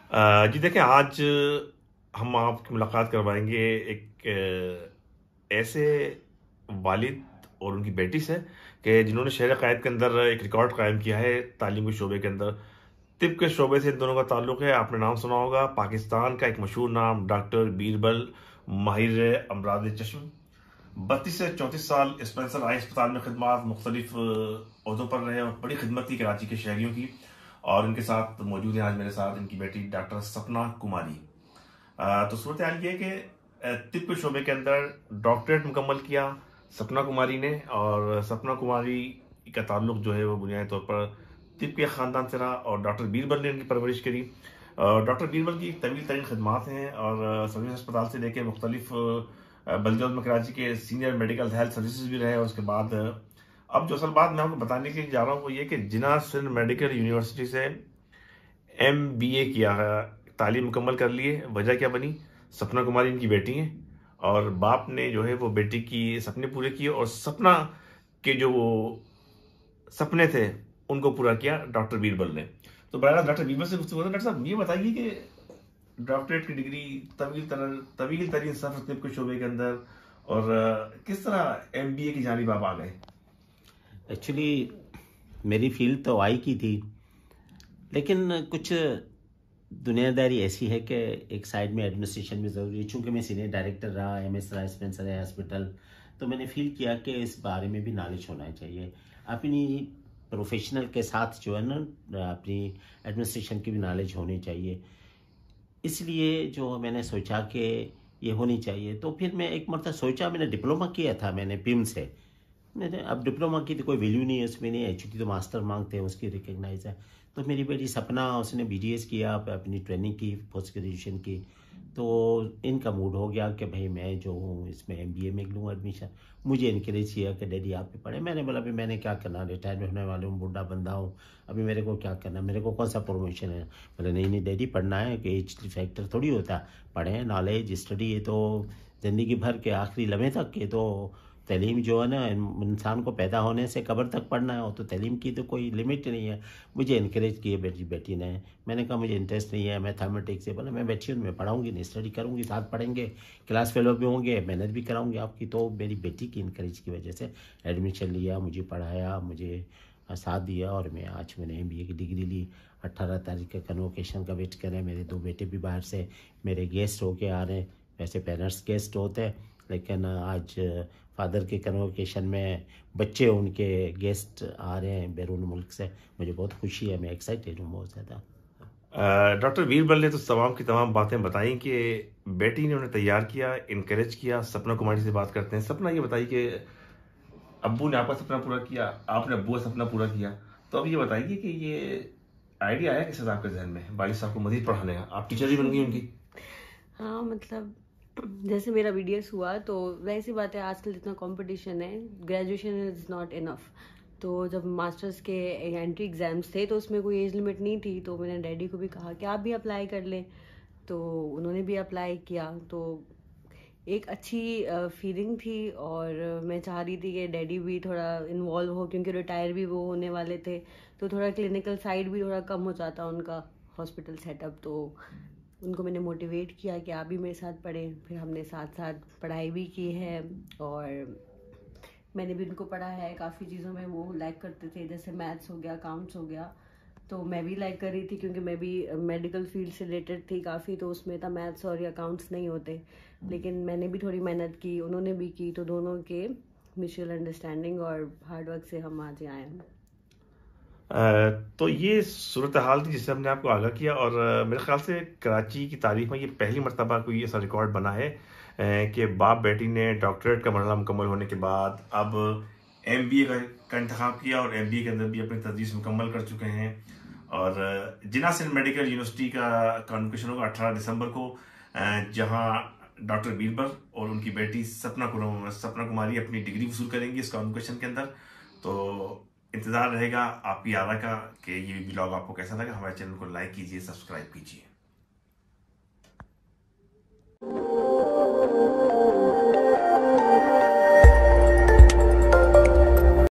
जी देखिए, आज हम आपकी मुलाकात करवाएँगे एक ऐसे वालिद और उनकी बेटी से कि जिन्होंने शहर क़ायद के अंदर एक रिकॉर्ड कायम किया है तालीम के शोबे के अंदर। तिब के शोबे से इन दोनों का ताल्लुक़ है। आपने नाम सुना होगा, पाकिस्तान का एक मशहूर नाम डॉक्टर बीरबल माहिर अमराद चश्म। 32 से 34 साल स्पेंसर आई अस्पताल में खिदमत मुख्तलिफ ओहदों पर रहे और बड़ी खिदमत की कराची के शहरियों की। और इनके साथ मौजूद हैं आज मेरे साथ इनकी बेटी डॉक्टर सपना कुमारी। तो सूरत हाल ये है कि तिब के शोबे के अंदर डॉक्टरेट मुकम्मल किया सपना कुमारी ने। और सपना कुमारी का ताल्लुक जो है वो बुनियादी तौर पर तिब के ख़ानदान से रहा और डॉक्टर बीरबल ने इनकी परवरिश करी। डॉक्टर बीरबल की तवील तरीन खदमात हैं और सर्विस अस्पताल से लेकर मुख्तलिफ बल्दियात में कराची के सीनियर मेडिकल हेल्थ सर्विसेज भी रहे। और उसके बाद अब जो असल बात मैं आपको बताने के लिए जा रहा हूँ वो ये कि जिना सिंध मेडिकल यूनिवर्सिटी से MBA किया है, तालीम मुकम्मल कर लिए। वजह क्या बनी? सपना कुमारी इनकी बेटी हैं और बाप ने जो है वो बेटी की सपने पूरे किए और सपना के जो वो सपने थे उनको पूरा किया डॉक्टर बीरबल ने। तो बहरहाल डॉक्टर बीरबल से गुफ्तगू है। डॉक्टर साहब ये बताइए कि डॉक्टरेट की डिग्री तवील तरीन सफर तिब के शोबे के अंदर और किस तरह MBA की जानिब आप आ गए? एक्चुअली मेरी फील्ड तो आई की थी, लेकिन कुछ दुनियादारी ऐसी है कि एक साइड में एडमिनिस्ट्रेशन भी ज़रूरी है। चूँकि मैं सीनियर डायरेक्टर रहा, MS रहा स्पेंसर है हॉस्पिटल, तो मैंने फील किया कि इस बारे में भी नॉलेज होना चाहिए। अपनी प्रोफेशनल के साथ जो है ना, अपनी एडमिनिस्ट्रेशन की भी नॉलेज होनी चाहिए। इसलिए जो मैंने सोचा कि ये होनी चाहिए, तो फिर मैं एक मरतबा सोचा, मैंने डिप्लोमा किया था मैंने PIM से। मैंने अब डिप्लोमा की तो कोई वैल्यू नहीं है उसमें, नहीं HUT तो मास्टर मांगते हैं, उसकी रिकग्नाइज है। तो मेरी बेटी सपना, उसने BDS किया, अपनी ट्रेनिंग की, पोस्ट ग्रेजुएशन की। तो इनका मूड हो गया कि भाई मैं जो हूँ इसमें MBA में लूँ एडमिशन। मुझे इनकरेज किया कि डैडी आप भी पढ़े। मैंने बोला अभी मैंने क्या करना, रिटायर होने वाले हूँ, बूढ़ा बंदा हूँ, अभी मेरे को क्या करना, मेरे को कौन सा प्रमोशन है। बोले नहीं नहीं डैडी, पढ़ना है, कि एज फैक्टर थोड़ी होता है। पढ़ें, नॉलेज स्टडी है तो ज़िंदगी भर के आखिरी लम्हे तक के तो तालीम जो है ना, इंसान को पैदा होने से कब्र तक पढ़ना है, और तो तालीम की तो कोई लिमिट नहीं है। मुझे इनकरेज किए बेटी ने। मैंने कहा मुझे इंटरेस्ट नहीं है मैथमेटिक्स से। बोला मैं बैठी हूँ, मैं पढ़ाऊँगी, नहीं स्टडी करूँगी, साथ पढ़ेंगे, क्लास फेलो भी होंगे, मेहनत भी कराऊँगी आपकी। तो मेरी बेटी की इनकरेज की वजह से एडमिशन लिया, मुझे पढ़ाया, मुझे साथ दिया, और मैंने MBA की डिग्री ली। 18 तारीख का कन्वोकेशन का वेट करें। मेरे 2 बेटे भी बाहर से मेरे गेस्ट होके आ रहे हैं। वैसे पेरेंट्स गेस्ट होते हैं, लेकिन आज फादर के कन्वोकेशन में बच्चे उनके गेस्ट आ रहे हैं बैरून मुल्क से। मुझे बहुत खुशी है, मैं एक्साइटेड हूँ बहुत ज़्यादा। डॉक्टर बीरबल ने तो तमाम की तमाम बातें बताई कि बेटी ने उन्हें तैयार किया, इनकरेज किया। सपना कुमारी से बात करते हैं। सपना, ये बताइए कि अब्बू ने आपका सपना पूरा किया, आपने अब्बू का सपना पूरा किया, तो अब ये बताइए कि ये आइडिया आया किस आपके जहन में वालिद साहब को मजीद पढ़ाने का? आप टीचर ही बन गई उनकी। हाँ, मतलब जैसे मेरा BDS हुआ तो वैसी बात है, आजकल इतना कंपटीशन है, ग्रेजुएशन इज़ नॉट इनफ। तो जब मास्टर्स के एंट्री एग्ज़ाम्स थे तो उसमें कोई एज लिमिट नहीं थी, तो मैंने डैडी को भी कहा कि आप भी अप्लाई कर लें। तो उन्होंने भी अप्लाई किया। तो एक अच्छी फीलिंग थी और मैं चाह रही थी कि डैडी भी थोड़ा इन्वॉल्व हो, क्योंकि रिटायर भी वो होने वाले थे, तो थोड़ा क्लिनिकल साइड भी थोड़ा कम हो जाता उनका, हॉस्पिटल सेटअप। तो उनको मैंने मोटिवेट किया कि आप भी मेरे साथ पढ़ें। फिर हमने साथ साथ पढ़ाई भी की है और मैंने भी उनको पढ़ा है। काफ़ी चीज़ों में वो लाइक करते थे, जैसे मैथ्स हो गया, अकाउंट्स हो गया, तो मैं भी लाइक कर रही थी क्योंकि मैं भी मेडिकल फील्ड से रिलेटेड थी काफ़ी, तो उसमें था मैथ्स और अकाउंट्स नहीं होते। लेकिन मैंने भी थोड़ी मेहनत की, उन्होंने भी की, तो दोनों के म्यूचुअल अंडरस्टैंडिंग और हार्डवर्क से हम आज आए हैं। तो ये सूरत हाल थी जिससे हमने आपको आगाह किया। और मेरे ख्याल से कराची की तारीख में ये पहली मरतबा कोई ऐसा रिकॉर्ड बना है कि बाप बेटी ने डॉक्टरेट का मरहला मुकम्मल होने के बाद अब MBA का इंतखाब किया और MBA के अंदर भी अपनी तदरीस मुकम्मल कर चुके हैं। और जिना सिंध मेडिकल यूनिवर्सिटी का कॉन्वोकेशन होगा 18 दिसंबर को, जहाँ डॉक्टर बीरबल और उनकी बेटी सपना कुमारी अपनी डिग्री वसूल करेंगी इस कॉन्वोकेशन के अंदर। तो इंतजार रहेगा आपकी आरा का कि ये ब्लॉग आपको कैसा लगा। हमारे चैनल को लाइक कीजिए, सब्सक्राइब कीजिए।